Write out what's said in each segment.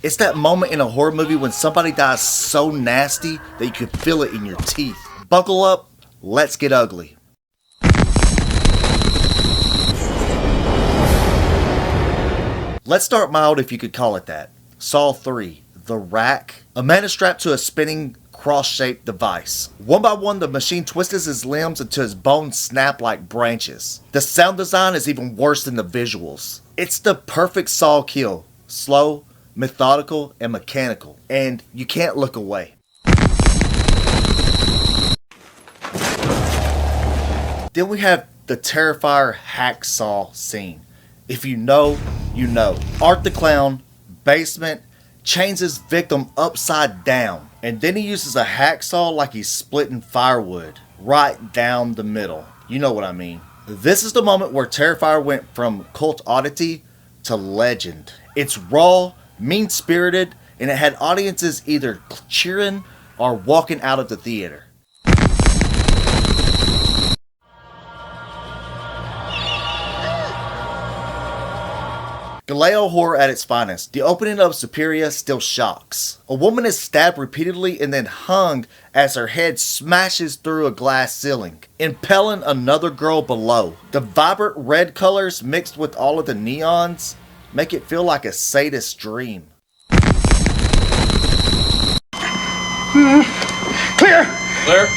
It's that moment in a horror movie when somebody dies so nasty that you can feel it in your teeth. Buckle up, let's get ugly. Let's start mild if you could call it that. Saw 3, The Rack. A man is strapped to a spinning cross-shaped device. One by one, the machine twists his limbs until his bones snap like branches. The sound design is even worse than the visuals. It's the perfect Saw kill. Slow, methodical, and mechanical. And you can't look away. Then we have the Terrifier hacksaw scene. If you know, you know. Art the Clown, basement, chains his victim upside down. And then he uses a hacksaw like he's splitting firewood. Right down the middle. You know what I mean. This is the moment where Terrifier went from cult oddity to legend. It's raw, mean-spirited, and it had audiences either cheering or walking out of the theater. Galeo horror at its finest. The opening of Suspiria still shocks. A woman is stabbed repeatedly and then hung as her head smashes through a glass ceiling, impaling another girl below. The vibrant red colors mixed with all of the neons make it feel like a sadist's dream. Clear! Clear.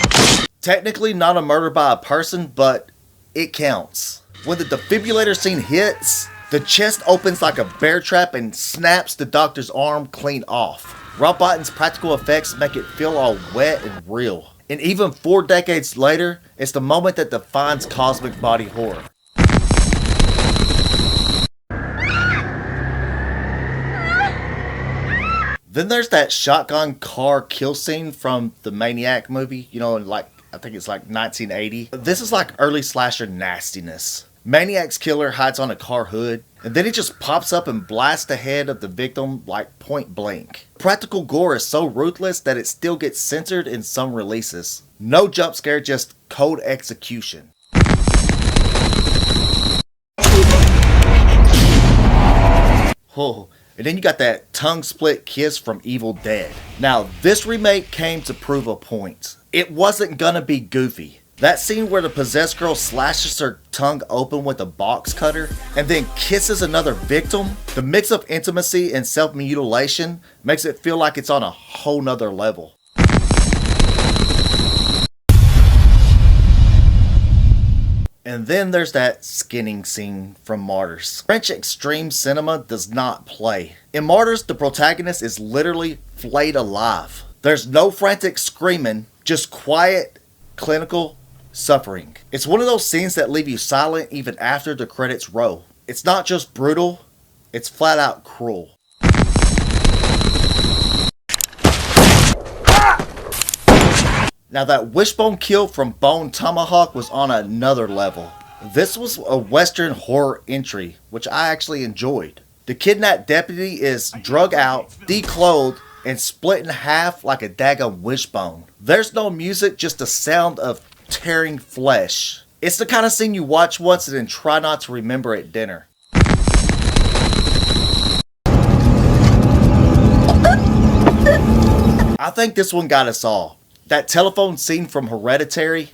Technically not a murder by a person, but it counts. When the defibrillator scene hits, the chest opens like a bear trap and snaps the doctor's arm clean off. Rob Bottin's practical effects make it feel all wet and real. And even 4 decades later, it's the moment that defines cosmic body horror. Then there's that shotgun car kill scene from the Maniac movie, I think it's like 1980. This is like early slasher nastiness. Maniac's killer hides on a car hood, and then he just pops up and blasts the head of the victim like point blank. Practical gore is so ruthless that it still gets censored in some releases. No jump scare, just cold execution. Oh, and then you got that tongue split kiss from Evil Dead. Now, this remake came to prove a point. It wasn't gonna be goofy. That scene where the possessed girl slashes her tongue open with a box cutter and then kisses another victim, the mix of intimacy and self-mutilation makes it feel like it's on a whole nother level. And then there's that skinning scene from Martyrs. French extreme cinema does not play. In Martyrs, the protagonist is literally flayed alive. There's no frantic screaming, just quiet, clinical suffering. It's one of those scenes that leave you silent even after the credits roll. It's not just brutal, it's flat out cruel. Now that wishbone kill from Bone Tomahawk was on another level. This was a Western horror entry, which I actually enjoyed. The kidnapped deputy is drug out, declothed, and split in half like a daggone wishbone. There's no music, just the sound of tearing flesh. It's the kind of scene you watch once and then try not to remember at dinner. I think this one got us all. That telephone scene from Hereditary,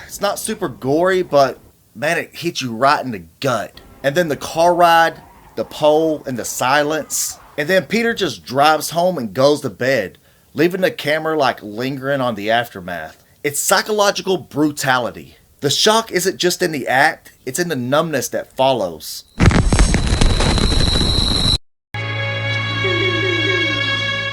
it's not super gory, but man, it hits you right in the gut. And then the car ride, the pole, and the silence. And then Peter just drives home and goes to bed, leaving the camera like lingering on the aftermath. It's psychological brutality. The shock isn't just in the act, it's in the numbness that follows.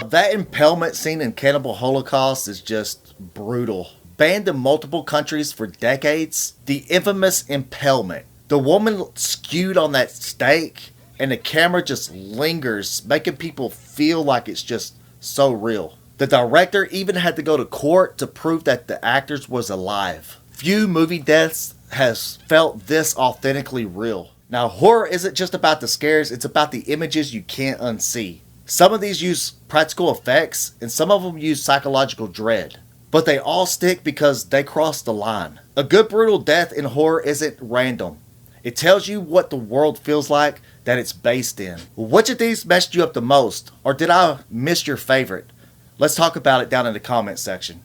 That impalement scene in Cannibal Holocaust is just brutal. Banned in multiple countries for decades, the infamous impalement. The woman skewed on that stake, and the camera just lingers, making people feel like it's just so real. The director even had to go to court to prove that the actors was alive. Few movie deaths has felt this authentically real. Now, horror isn't just about the scares, it's about the images you can't unsee. Some of these use practical effects, and some of them use psychological dread. But they all stick because they cross the line. A good brutal death in horror isn't random. It tells you what the world feels like that it's based in. Which of these messed you up the most? Or did I miss your favorite? Let's talk about it down in the comment section.